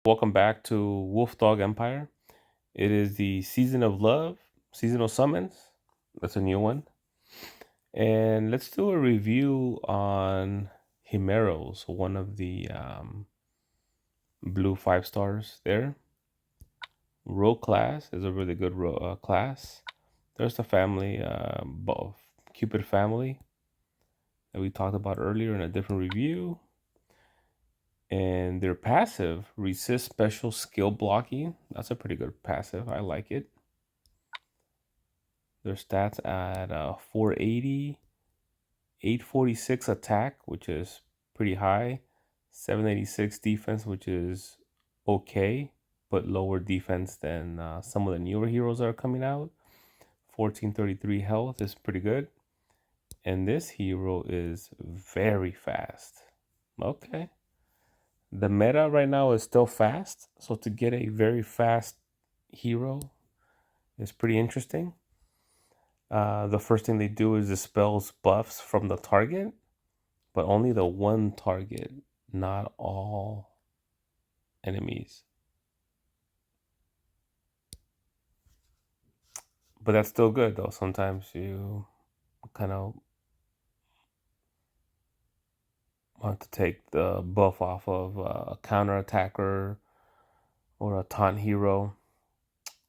Welcome back to Wolf Dog Empire. It is the season of love, seasonal summons. That's a new one. And let's do a review on Himeros, one of the blue 5 stars there. Rogue class is a really good class. There's the family, both Cupid family that we talked about earlier in a different review. And their passive, resist special skill blocking. That's a pretty good passive. I like it. Their stats at 480, 846 attack, which is pretty high, 786 defense, which is okay, but lower defense than some of the newer heroes that are coming out. 1433 health is pretty good. And this hero is very fast. Okay. The meta right now is still fast, so to get a very fast hero is pretty interesting. The first thing they do is dispels buffs from the target, but only the one target, not all enemies. But that's still good though. Sometimes you kind of want to take the buff off of a counter attacker or a taunt hero.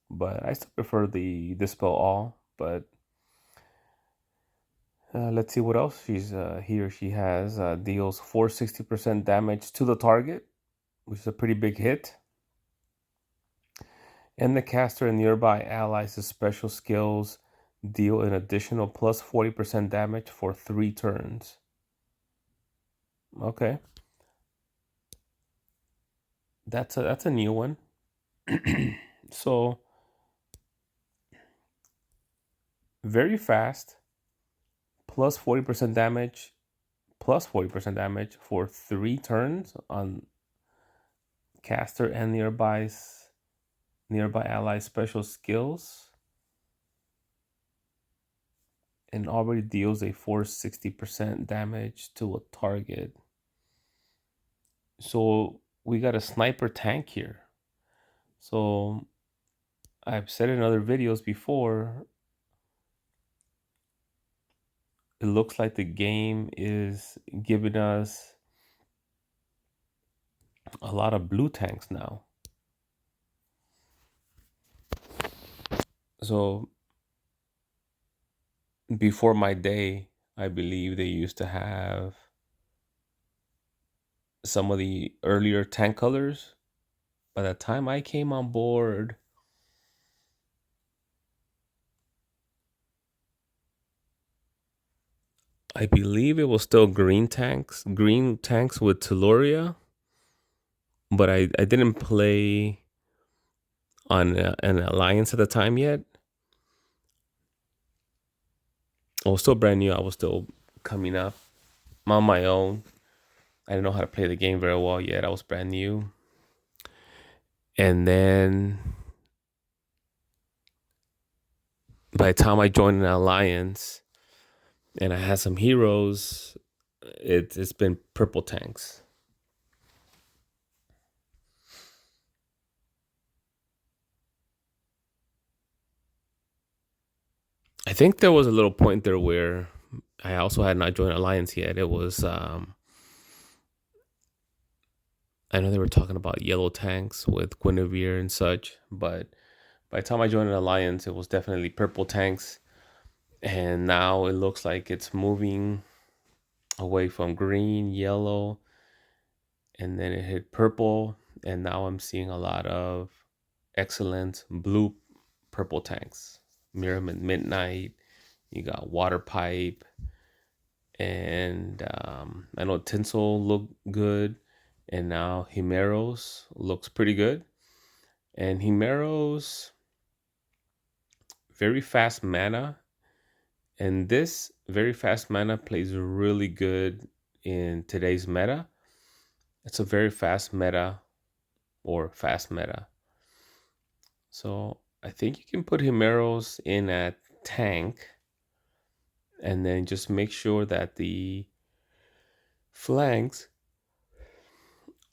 But I still prefer the dispel all. But let's see what else he or she has. Deals 460% damage to the target, which is a pretty big hit. And the caster and nearby allies' special skills deal an additional plus 40% damage for 3 turns. Okay. That's a new one. So very fast, plus 40% damage, plus 40% damage for 3 turns on caster and nearby ally special skills, and already deals a 460% damage to a target. So we got a sniper tank here. So I've said in other videos before, it looks like the game is giving us a lot of blue tanks now. So before my day, I believe they used to have some of the earlier tank colors. By the time I came on board, I believe it was still green tanks with Teluria, but I didn't play on an alliance at the time yet. I was still brand new. I was still coming up. I'm on my own. I didn't know how to play the game very well yet. I was brand new. And then by the time I joined an alliance and I had some heroes, it's been purple tanks. I think there was a little point there where I also had not joined alliance yet. It was I know they were talking about yellow tanks with Guinevere and such, but by the time I joined an alliance, it was definitely purple tanks. And now it looks like it's moving away from green, yellow, and then it hit purple. And now I'm seeing a lot of excellent blue purple tanks. Mirrorman Midnight, you got Water Pipe, and I know Tinsel looked good. And now Himeros looks pretty good. And Himeros, very fast mana. And this very fast mana plays really good in today's meta. It's a very fast meta or fast meta. So I think you can put Himeros in at tank and then just make sure that the flanks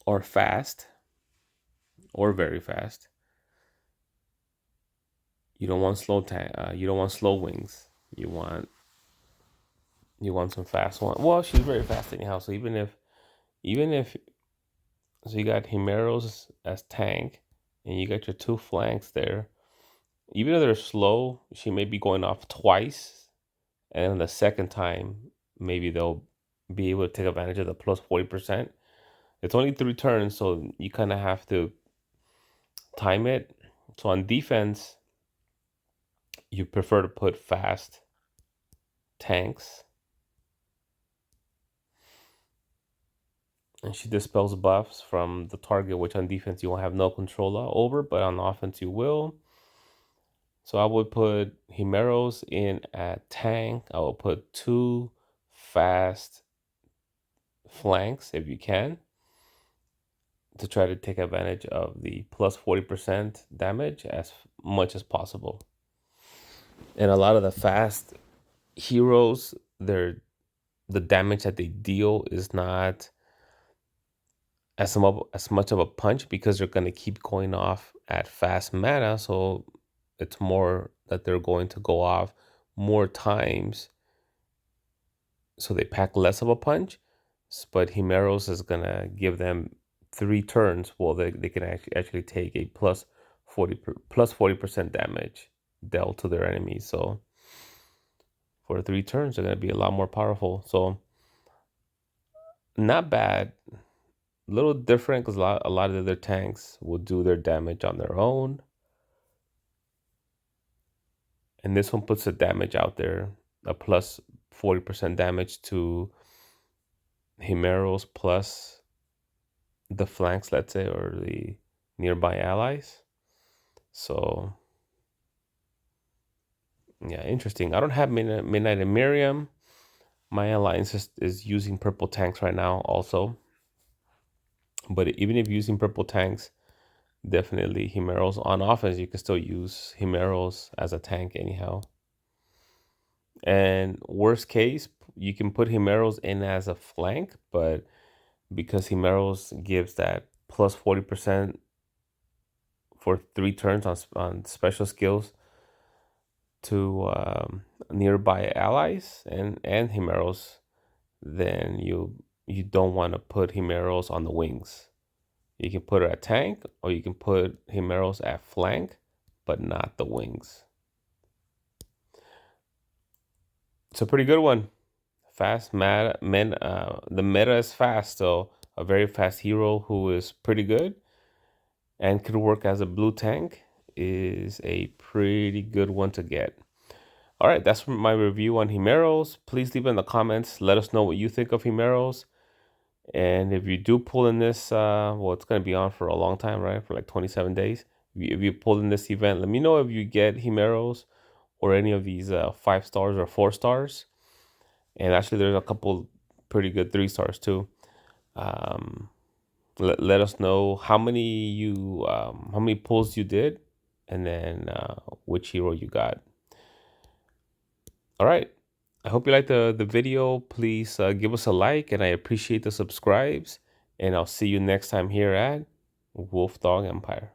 are fast. or very fast. You don't want you don't want slow wings. You want you want some fast one. Well, she's very fast anyhow. So even if so, you got Himeros as tank, and you got your two flanks there. Even though they're slow, she may be going off twice, and then the second time, maybe they'll be able to take advantage of the plus 40%. It's only 3 turns, so you kind of have to time it. So on defense, you prefer to put fast tanks, and she dispels buffs from the target, which on defense you won't have no control over, but on offense you will. So I would put Himeros in at tank. I will put two fast flanks if you can, to try to take advantage of the plus 40% damage as much as possible. And a lot of the fast heroes, the damage that they deal is not as much of a punch, because they're going to keep going off at fast mana. So it's more that they're going to go off more times, so they pack less of a punch. But Himeros is going to give them 3 turns. Well, they can actually take a plus 40% damage dealt to their enemies. So for 3 turns, they're going to be a lot more powerful. So not bad. A little different, because a lot of the other tanks will do their damage on their own. And this one puts the damage out there, a plus 40% damage to Himeros plus the flanks, let's say, or the nearby allies. So yeah, interesting. I don't have Midnight and Miriam. My alliance is using purple tanks right now also. But even if using purple tanks, definitely Himeros on offense, you can still use Himeros as a tank anyhow. And worst case, you can put Himeros in as a flank, but because Himeros gives that plus 40% for 3 turns on special skills to nearby allies and Himeros, then you don't want to put Himeros on the wings. You can put her at tank, or you can put Himeros at flank, but not the wings. It's a pretty good one. Fast the meta is fast, so a very fast hero who is pretty good and could work as a blue tank is a pretty good one to get. All right, that's my review on Himeros. Please leave in the comments. Let us know what you think of Himeros. And if you do pull in this, well, it's going to be on for a long time, right? For like 27 days. If you pull in this event, let me know if you get Himeros or any of these 5 stars or 4 stars. And actually, there's a couple pretty good 3 stars too. Let us know how many pulls you did, and then which hero you got. All right. I hope you liked the video. Please give us a like, and I appreciate the subscribes. And I'll see you next time here at Wolf Dog Empire.